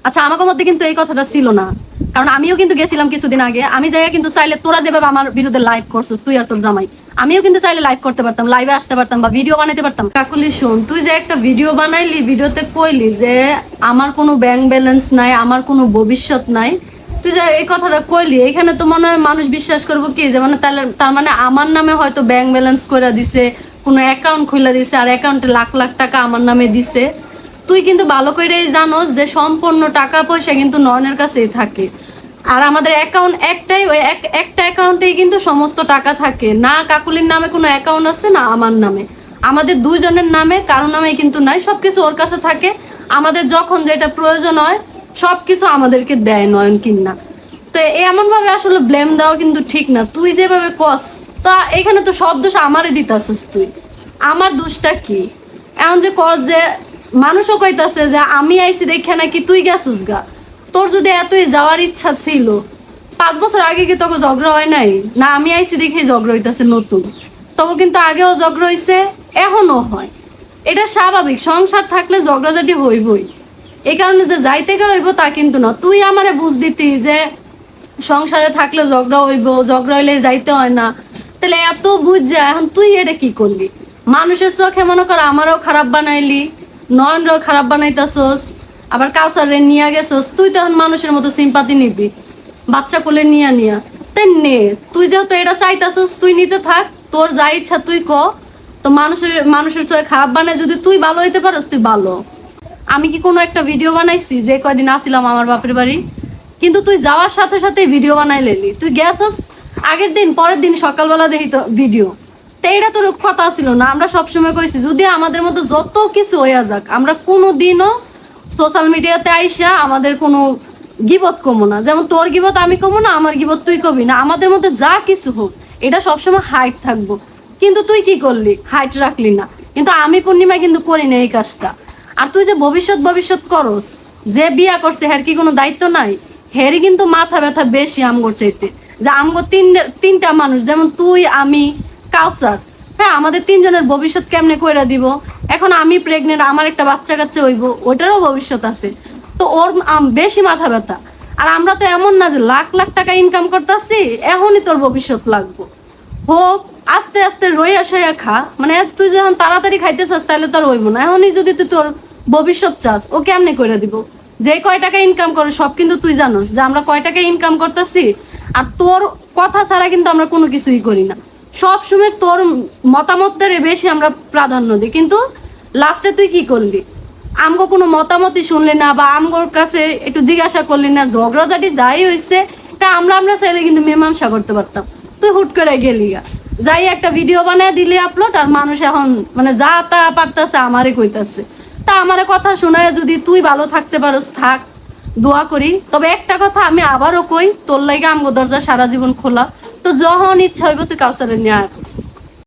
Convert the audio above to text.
আচ্ছা আমাকে মধ্যে কিন্তু এই কথাটা ছিল না, কারণ আমিও কিন্তু গেছিলাম কিছুদিন আগে। আমি যাই কিন্তু চাইলে তোরা যেভাবে আমার বিরুদ্ধে লাইভ করছিস তুই আর তোর জামাই, আমিও কিন্তু চাইলে লাইভ করতে পারতাম, লাইভে আসতে পারতাম বা ভিডিও বানাইতে পারতাম। কাকুলি শোন, তুই যে একটা ভিডিও বানাইলি, ভিডিওতে কইলি যে আমার কোনো ব্যাংক ব্যালেন্স নাই, আমার কোনো ভবিষ্যৎ নাই, তুই যে এই কথাটা কইলি, এখানে তো মনে হয় মানুষ বিশ্বাস করবো কি যে মানে তার মানে আমার নামে হয়তো ব্যাংক ব্যালেন্স করে দিছে, কোনো অ্যাকাউন্ট খুলে দিছে, আর অ্যাকাউন্টে লাখ লাখ টাকা আমার নামে দিছে। তুই কিন্তু ভালো করেই জানোস যে সম্পূর্ণ টাকা পয়সা কিন্তু নয়নের কাছেই থাকে, আর আমাদের অ্যাকাউন্ট একটাই, ওই একটা অ্যাকাউন্টেই কিন্তু সমস্ত টাকা থাকে। না কাকুলির নামে কোনো অ্যাকাউন্ট আছে, না আমার নামে, আমাদের দুইজনের নামে, কারোর নামে কিন্তু নাই। সবকিছু ওর কাছে থাকে, আমাদের যখন যেটা প্রয়োজন হয় সবকিছু আমাদেরকে দেয় নয়ন কিনা। তো এমন ভাবে আসলে ব্লেম দেওয়া কিন্তু ঠিক না। তুই যেভাবে কস, তা এখানে তো সব দোষ আমারে দিতাছিস তুই, আমার দোষটা কি? এমন যে কস যে মানুষও কইতাছে যে আমি আইছি দেখে নাকি তুই গেছিস গা। তোর যদি এতই যাওয়ার ইচ্ছা ছিল, 5 বছর আগে কি তোকে ঝগড়া হয় নাই? না আমি আইছি দেখে ঝগড়া হইতাছে নতুন? তোকে কিন্তু আগেও ঝগড়া হইছে, এখনো হয়। এটা স্বাভাবিক, সংসার থাকলে ঝগড়াঝাটি হইবই। এই কারণে যে যাইতে গেলে হইব তা কিন্তু না। তুই আমারে বুঝ দিতি যে সংসারে থাকলে ঝগড়া হইব, ঝগড়া হইলে যাইতে হয় না, তাহলে এত বুঝ যা এখন তুই এটা কি করলি? মানুষের চোখে মনে কর আমারও খারাপ বানাইলি, নয়নরাও খারাপ বানাইতাছস, আবার কাউসারে নিয়ে গেছস। তুই তো এখন মানুষের মতো সিম্পাতি নিবি, বাচ্চা কোলে নিয়া তাই নে। তুই যেহেতু এটা চাইতাছস তুই নিতে থাক, তোর যা ইচ্ছা তুই ক। তো মানুষের চোখে খারাপ বানায় যদি তুই ভালো হইতে পারস তুই ভালো। আমি কি কোনো একটা ভিডিও বানাইছি যে কয়দিন আসিলাম আমার বাপের বাড়ি? কিন্তু তুই যাওয়ার সাথে সাথে ভিডিও বানাই লেলি। তুই গেছস আগের দিন, পরের দিন সকালবেলা দেখি তো ভিডিও। তো এইটা তোর কথা ছিল না? আমরা সবসময় কইছি যদি আমাদের মধ্যে যত কিছু হইয়া যাক, আমরা কোনো দিনও সোশ্যাল মিডিয়াতে আইসা আমাদের কোনো গিবত কমো না। যেমন তোর গিবত আমি কমো না, আমার গিবত তুই কবি না। আমাদের মধ্যে যা কিছু হোক এটা সবসময় হাইট থাকবো। কিন্তু তুই কি করলি? হাইট রাখলি না। কিন্তু আমি পূর্ণিমা কিন্তু করি না এই কাজটা। আর তুই যে ভবিষ্যৎ করস, যে বিয়া করছে হের কি কোনো দায়িত্ব নাই? হেরই কিন্তু মাথা ব্যথা বেশি আমগোর চাইতে। যে আমগো তিনটা মানুষ, যেমন তুই, আমি, কাউসার, হ্যাঁ আমাদের তিনজনের ভবিষ্যৎ কেমনে কইরা দিব? এখন আমি প্রেগনেন্ট, আমার একটা বাচ্চা কাচ্চা হইব, ওটারও ভবিষ্যৎ আছে। তো ওর বেশি মাথা ব্যথা। আর আমরা তো এমন না যে লাখ লাখ টাকা ইনকাম করতেছি এখনই তোর ভবিষ্যৎ লাগবো। হোক আস্তে আস্তে রইয়া সইয়া খা। মানে তুই যখন তাড়াতাড়ি খাইতে চাস তাহলে তোর হইব না। এখনই যদি তুই তোর ভবিষ্যৎ চাস, ও কেমনে করে দিব? যে কয় টাকা ইনকাম করে সব কিন্তু তুই জানোস যে আমরা কয় টাকা ইনকাম করতেছি। আর তোর কথা ছাড়া কিন্তু আমরা কোনো কিছুই করি না। সব সময় তোর মতামতের বেশি আমরা প্রাধান্য দিই। কিন্তু লাস্টে তুই কি করলি? আমগো কোনো মতামতই শুনলি না, বা আমগোর কাছে একটু জিজ্ঞাসা করলি না। ঝগড়াঝাটি যাই হয়েছে তা আমরা চাইলে কিন্তু মীমাংসা করতে পারতাম। তুই হুট করে গেলি গা, যাই একটা ভিডিও বানায় দিলি আপলোড, আর মানুষ এখন মানে যা তা পারতাছে আমারে কইতাছে। তা আমারে কথা শোনায় যদি তুই ভালো থাকতে পারোস থাক, দোয়া করি। তবে একটা কথা আমি আবারও কই, তোর লাগে আমগো দরজা সারা জীবন খোলা। তো যখন ইচ্ছা হইব তুই কাউসারে নিয়ে আয়।